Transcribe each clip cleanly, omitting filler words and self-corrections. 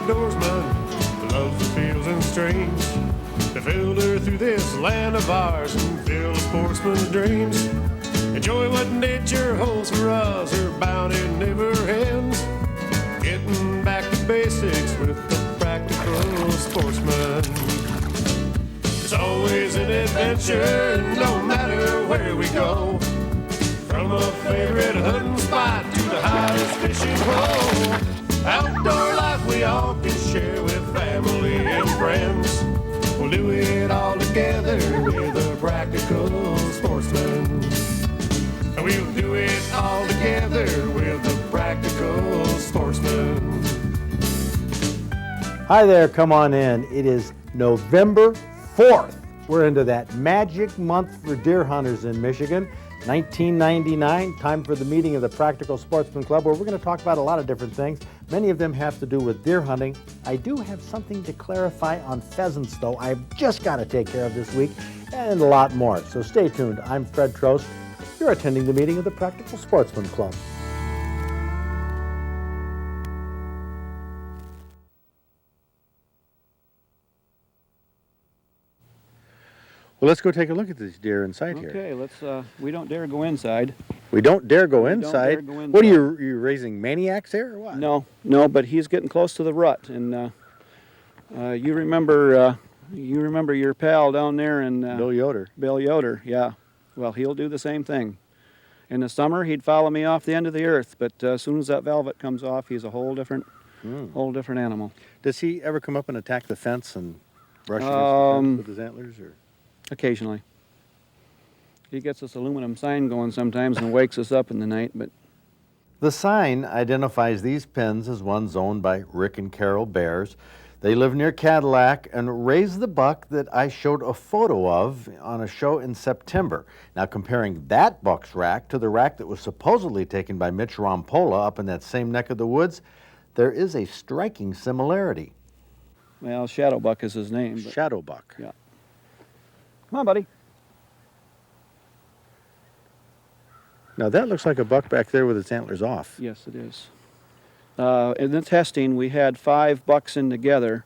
outdoorsman who loves the fields and streams that filter through this land of ours and fill a sportsman's dreams. Enjoy what nature holds for us, her bounty never ends. Getting back to basics with the practical sportsman. It's always an adventure, no matter where we go. From a favorite hunting spot to the hottest fishing hole. Outdoor life we all can share with family and friends. We'll do it all together with a practical sportsman. We'll do it all together with a practical sportsman. Hi there, come on in. It is November 4th. We're into that magic month for deer hunters in Michigan. 1999, time for the meeting of the Practical Sportsman Club, where we're going to talk about a lot of different things. Many of them have to do with deer hunting. I do have something to clarify on pheasants, though. I've just got to take care of this week, and a lot more. So stay tuned. I'm Fred Trost. You're attending the meeting of the Practical Sportsman Club. Well, let's go take a look at this deer inside here. Okay, let's. We don't dare go inside. We don't dare go inside? Don't dare go inside. What are you raising maniacs here or what? No, but he's getting close to the rut, and you remember your pal down there in Bill Yoder. Bill Yoder, yeah. Well, he'll do the same thing. In the summer, he'd follow me off the end of the earth, but as soon as that velvet comes off, he's a whole different animal. Does he ever come up and attack the fence and brush against the fence with his antlers, or? Occasionally. He gets this aluminum sign going sometimes and wakes us up in the night, but... The sign identifies these pens as ones owned by Rick and Carol Bears. They live near Cadillac and raise the buck that I showed a photo of on a show in September. Now, comparing that buck's rack to the rack that was supposedly taken by Mitch Rompola up in that same neck of the woods, there is a striking similarity. Well, Shadow Buck is his name. But... Shadow Buck. Yeah. Come on, buddy. Now that looks like a buck back there with its antlers off. Yes, it is. In the testing, we had 5 bucks in together,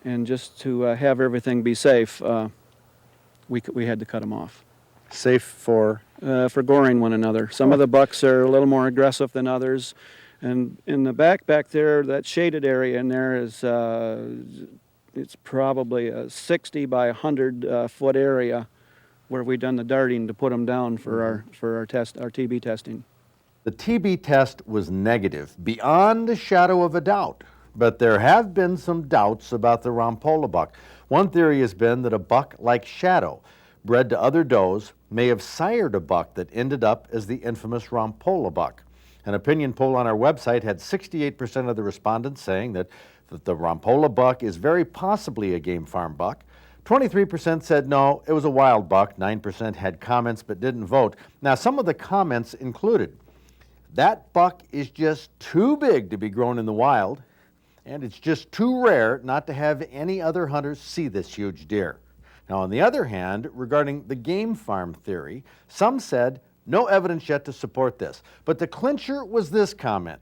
and just to have everything be safe, we had to cut them off. Safe for? For goring one another. Some of the bucks are a little more aggressive than others, and in the back there, that shaded area in there is it's probably a 60 by 100 foot area where we've done the darting to put them down for our TB testing. The TB test was negative, beyond a shadow of a doubt. But there have been some doubts about the Rompola buck. One theory has been that a buck like Shadow, bred to other does, may have sired a buck that ended up as the infamous Rompola buck. An opinion poll on our website had 68% of the respondents saying that the Rompola buck is very possibly a game farm buck. 23% said no, it was a wild buck. 9% had comments but didn't vote. Now, some of the comments included, that buck is just too big to be grown in the wild, and it's just too rare not to have any other hunters see this huge deer. Now, on the other hand, regarding the game farm theory, some said no evidence yet to support this. But the clincher was this comment.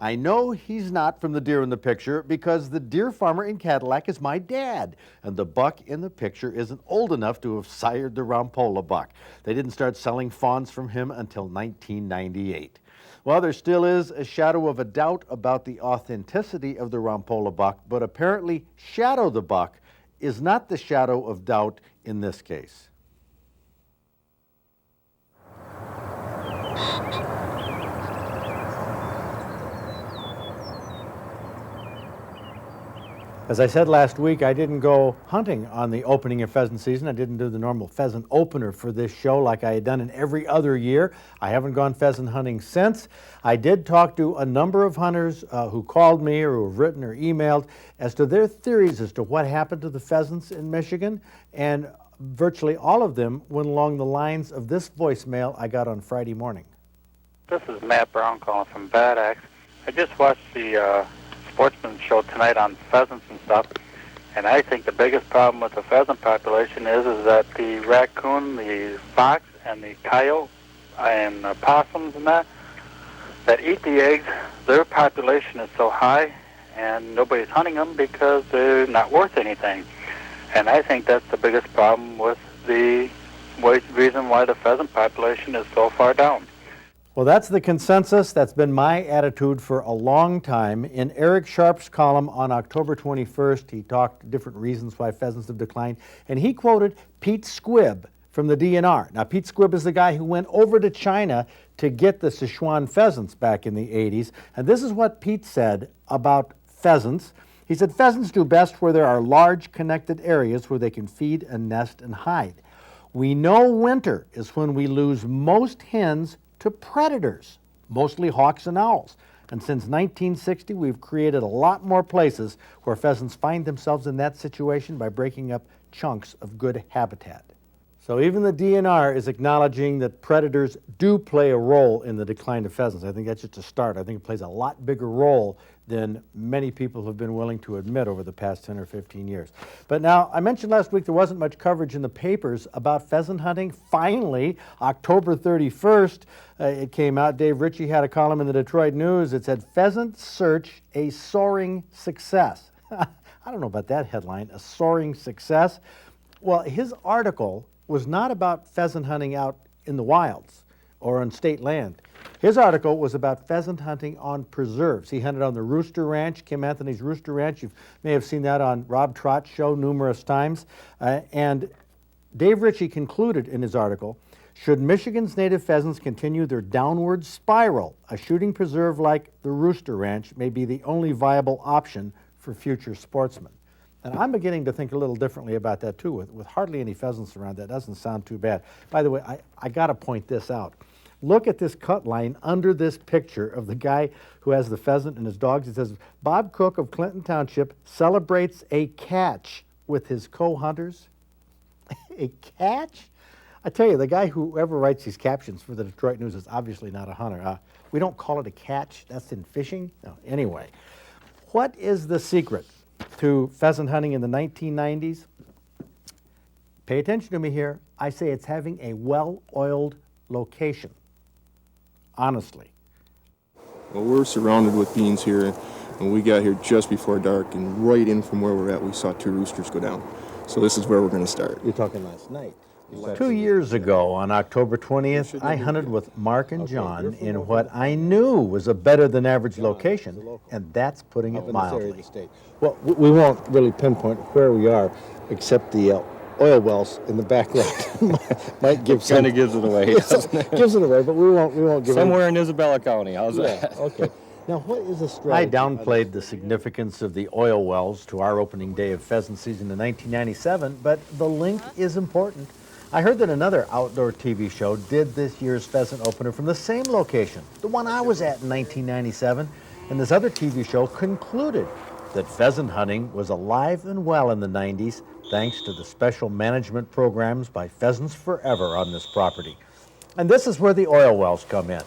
I know he's not from the deer in the picture because the deer farmer in Cadillac is my dad, and the buck in the picture isn't old enough to have sired the Rompola buck. They didn't start selling fawns from him until 1998. Well, there still is a shadow of a doubt about the authenticity of the Rompola buck, but apparently Shadow the buck is not the shadow of doubt in this case. As I said last week, I didn't go hunting on the opening of pheasant season. I didn't do the normal pheasant opener for this show like I had done in every other year. I haven't gone pheasant hunting since. I did talk to a number of hunters who called me or who have written or emailed as to their theories as to what happened to the pheasants in Michigan, and virtually all of them went along the lines of this voicemail I got on Friday morning. This is Matt Brown calling from Bad Axe. I just watched the Sportsman show tonight on pheasants and stuff, and I think the biggest problem with the pheasant population is that the raccoon, the fox, and the coyote, and possums and that eat the eggs, their population is so high, and nobody's hunting them because they're not worth anything. And I think that's the biggest problem with the reason why the pheasant population is so far down. Well, that's the consensus. That's been my attitude for a long time. In Eric Sharp's column on October 21st, he talked different reasons why pheasants have declined, and he quoted Pete Squibb from the DNR. Now, Pete Squibb is the guy who went over to China to get the Sichuan pheasants back in the 80s, and this is what Pete said about pheasants. He said, pheasants do best where there are large connected areas where they can feed and nest and hide. We know winter is when we lose most hens to predators, mostly hawks and owls. And since 1960, we've created a lot more places where pheasants find themselves in that situation by breaking up chunks of good habitat. So even the DNR is acknowledging that predators do play a role in the decline of pheasants. I think that's just a start. I think it plays a lot bigger role than many people have been willing to admit over the past 10 or 15 years. But now, I mentioned last week there wasn't much coverage in the papers about pheasant hunting. Finally, October 31st, it came out. Dave Ritchie had a column in the Detroit News. It said, "Pheasant Search a Soaring Success." I don't know about that headline, a soaring success. Well, his article was not about pheasant hunting out in the wilds or on state land. His article was about pheasant hunting on preserves. He hunted on the Rooster Ranch, Kim Anthony's Rooster Ranch. You may have seen that on Rob Trott's show numerous times. And Dave Ritchie concluded in his article, should Michigan's native pheasants continue their downward spiral, a shooting preserve like the Rooster Ranch may be the only viable option for future sportsmen. And I'm beginning to think a little differently about that too. With hardly any pheasants around, that doesn't sound too bad. By the way, I got to point this out. Look at this cut line under this picture of the guy who has the pheasant and his dogs. It says, Bob Cook of Clinton Township celebrates a catch with his co-hunters. A catch? I tell you, the guy whoever writes these captions for the Detroit News is obviously not a hunter. We don't call it a catch. That's in fishing. No. Anyway, what is the secret to pheasant hunting in the 1990s? Pay attention to me here. I say it's having a well-oiled location. Honestly. Well, we're surrounded with beans here, and we got here just before dark, and right in from where we're at, we saw 2 roosters go down. So this is where we're going to start. You're talking last night. 2 years ago, on October 20th, I hunted with Mark and John in what I knew was a better-than-average location, and that's putting it mildly. Well, we won't really pinpoint where we are, except the oil wells in the background. Might give kind of gives it away. Gives it away, but we won't give Somewhere in Isabella County. How's that? Okay. Now, what is the strategy? I downplayed the significance of the oil wells to our opening day of pheasant season in 1997, but the link is important. I heard that another outdoor TV show did this year's pheasant opener from the same location, the one I was at in 1997, and this other TV show concluded that pheasant hunting was alive and well in the 90s thanks to the special management programs by Pheasants Forever on this property. And this is where the oil wells come in.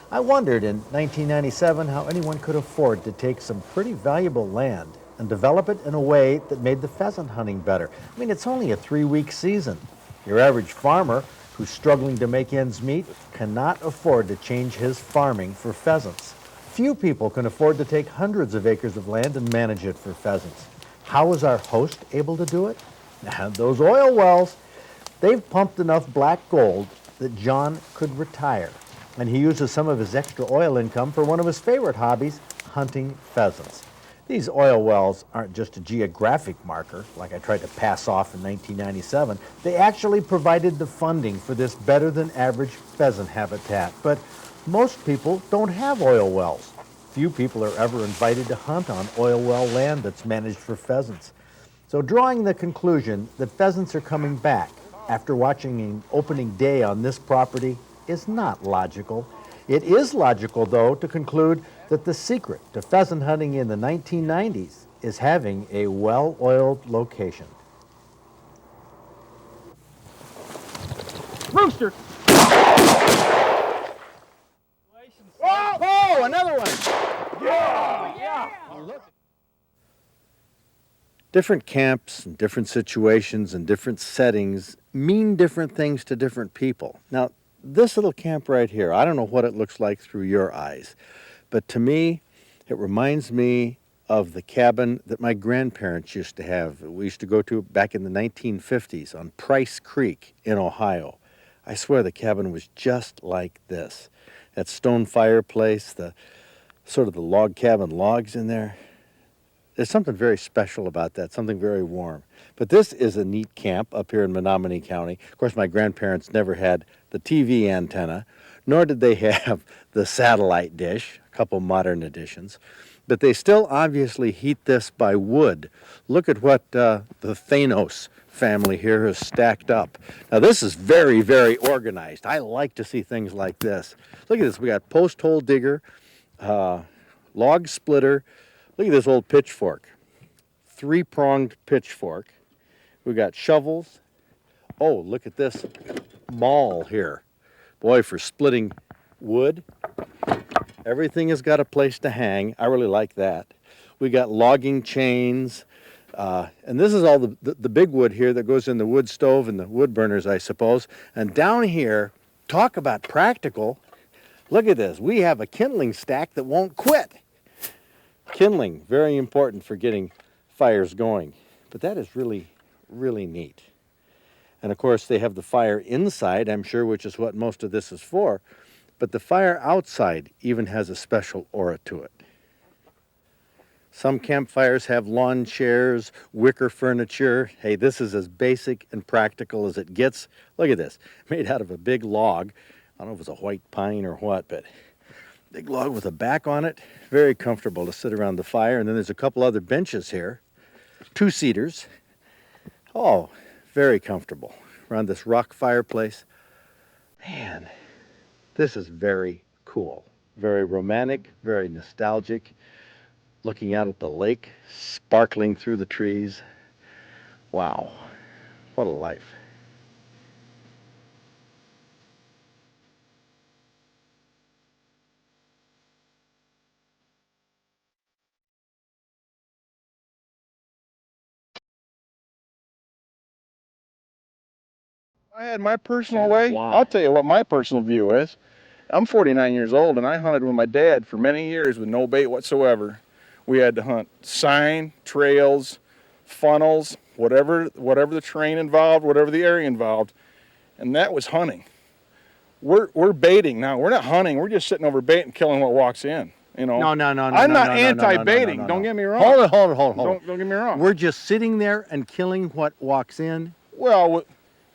I wondered in 1997 how anyone could afford to take some pretty valuable land and develop it in a way that made the pheasant hunting better. I mean, it's only a 3-week season. Your average farmer who's struggling to make ends meet cannot afford to change his farming for pheasants. Few people can afford to take hundreds of acres of land and manage it for pheasants. How is our host able to do it? Those oil wells, they've pumped enough black gold that John could retire. And he uses some of his extra oil income for one of his favorite hobbies, hunting pheasants. These oil wells aren't just a geographic marker, like I tried to pass off in 1997. They actually provided the funding for this better-than-average pheasant habitat. But most people don't have oil wells. Few people are ever invited to hunt on oil well land that's managed for pheasants. So drawing the conclusion that pheasants are coming back after watching an opening day on this property is not logical. It is logical, though, to conclude that the secret to pheasant hunting in the 1990s is having a well-oiled location. Rooster! Oh, another one! Yeah! Different camps and different situations and different settings mean different things to different people. Now, this little camp right here, I don't know what it looks like through your eyes, but to me, it reminds me of the cabin that my grandparents used to have. We used to go to back in the 1950s on Price Creek in Ohio. I swear the cabin was just like this. That stone fireplace, the sort of the log cabin logs in there. There's something very special about that, something very warm. But this is a neat camp up here in Menominee County. Of course, my grandparents never had the TV antenna, nor did they have the satellite dish, a couple modern additions. But they still obviously heat this by wood. Look at what the Thanos family here has stacked up. Now this is very, very organized. I like to see things like this. Look at this. We got post hole digger, log splitter. Look at this old pitchfork. 3-pronged pitchfork. We got shovels. Oh, look at this maul here. Boy, for splitting wood. Everything has got a place to hang. I really like that. We got logging chains. And this is all the big wood here that goes in the wood stove and the wood burners, I suppose. And down here, talk about practical. Look at this. We have a kindling stack that won't quit. Kindling, very important for getting fires going. But that is really, really neat. And of course, they have the fire inside, I'm sure, which is what most of this is for. But the fire outside even has a special aura to it. Some campfires have lawn chairs, wicker furniture. Hey, this is as basic and practical as it gets. Look at this, made out of a big log. I don't know if it's a white pine or what, but big log with a back on it. Very comfortable to sit around the fire. And then there's a couple other benches here, 2-seaters. Oh, very comfortable around this rock fireplace. Man, this is very cool, very romantic, very nostalgic. Looking out at the lake, sparkling through the trees. Wow, what a life. I had my personal way. Wow. I'll tell you what my personal view is. I'm 49 years old and I hunted with my dad for many years with no bait whatsoever. We had to hunt sign, trails, funnels, whatever the terrain involved, whatever the area involved, and that was hunting. We're baiting now. We're not hunting. We're just sitting over bait and killing what walks in. You know. No. I'm not anti-baiting. Don't get me wrong. Hold on. Don't get me wrong. We're just sitting there and killing what walks in. Well,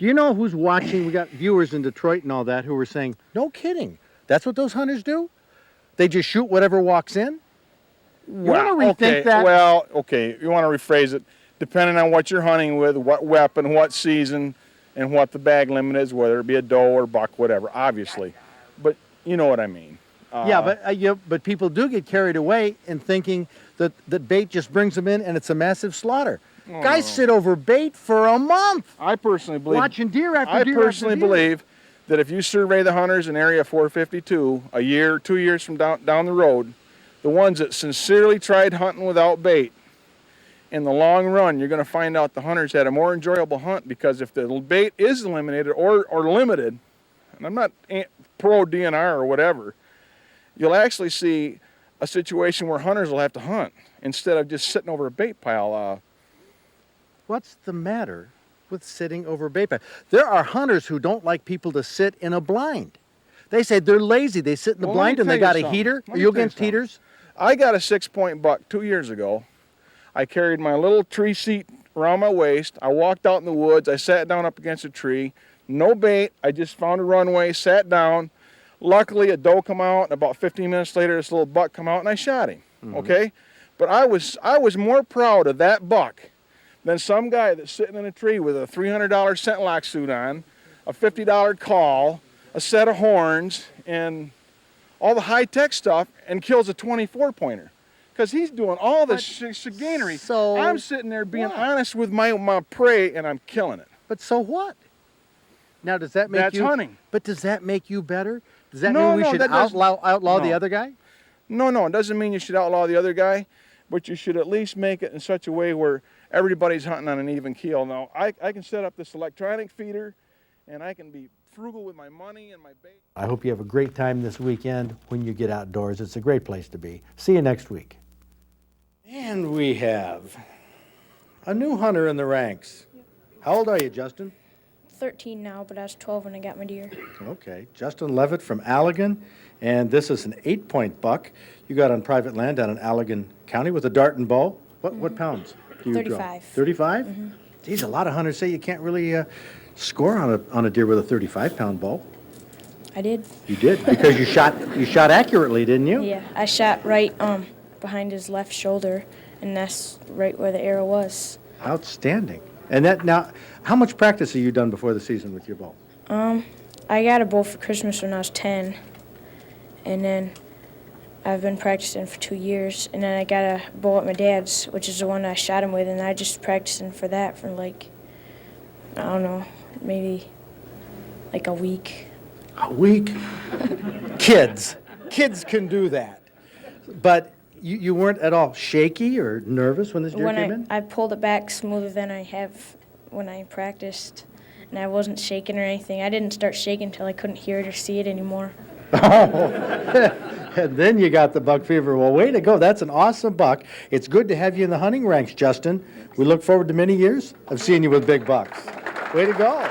Do you know who's watching? We got viewers in Detroit and all that who were saying, no kidding. That's what those hunters do? They just shoot whatever walks in? You want to rethink that? Well, okay, you want to rephrase it. Depending on what you're hunting with, what weapon, what season, and what the bag limit is, whether it be a doe or buck, whatever, obviously. But you know what I mean. But people do get carried away in thinking that bait just brings them in and it's a massive slaughter. Guys sit over bait for a month. I personally believe. Watching deer after deer. I personally believe that if you survey the hunters in Area 452 a year, 2 years from down the road, the ones that sincerely tried hunting without bait, in the long run, you're going to find out the hunters had a more enjoyable hunt, because if the bait is eliminated or limited, and I'm not pro DNR or whatever, you'll actually see a situation where hunters will have to hunt instead of just sitting over a bait pile. What's the matter with sitting over bait pile? There are hunters who don't like people to sit in a blind. They say they're lazy. They sit in the blind and they got a heater. Are you against heaters? I got a 6-point buck 2 years ago. I carried my little tree seat around my waist. I walked out in the woods. I sat down up against a tree. No bait. I just found a runway, sat down. Luckily, a doe come out, and about 15 minutes later, this little buck come out, and I shot him. Okay? But I was more proud of that buck than some guy that's sitting in a tree with a $300 scent lock suit on, a $50 call, a set of horns, and all the high-tech stuff, and kills a 24-pointer. Because he's doing all this chicanery. So I'm sitting there being honest with my prey, and I'm killing it. But so what? Now, does that make That's you... hunting. But does that make you better? Does that No, mean we no, should that doesn't- outlaw the No. other guy? No, it doesn't mean you should outlaw the other guy, but you should at least make it in such a way where everybody's hunting on an even keel. Now, I can set up this electronic feeder, and I can be frugal with my money and my bait. I hope you have a great time this weekend when you get outdoors. It's a great place to be. See you next week. And we have a new hunter in the ranks. How old are you, Justin? 13 now, but I was 12 when I got my deer. Okay, Justin Levitt from Allegan, and this is an 8-point buck you got on private land down in Allegan County with a dart and bow. What pounds do you draw? 35. 35? Mm-hmm. Geez, a lot of hunters say you can't really score on a deer with a 35-pound bow. I did. You did, because you shot accurately, didn't you? Yeah, I shot right behind his left shoulder, and that's right where the arrow was. Outstanding. And that now, how much practice have you done before the season with your bow? I got a bow for Christmas when I was 10, and then I've been practicing for 2 years, and then I got a bow at my dad's, which is the one I shot him with, and I just practicing for that for like, I don't know, maybe like a week. A week? Kids can do that. But you weren't at all shaky or nervous when this deer came in? I pulled it back smoother than I have when I practiced, and I wasn't shaking or anything. I didn't start shaking until I couldn't hear it or see it anymore. Oh, and then you got the buck fever. Well, way to go. That's an awesome buck. It's good to have you in the hunting ranks, Justin. We look forward to many years of seeing you with big bucks. Way to go.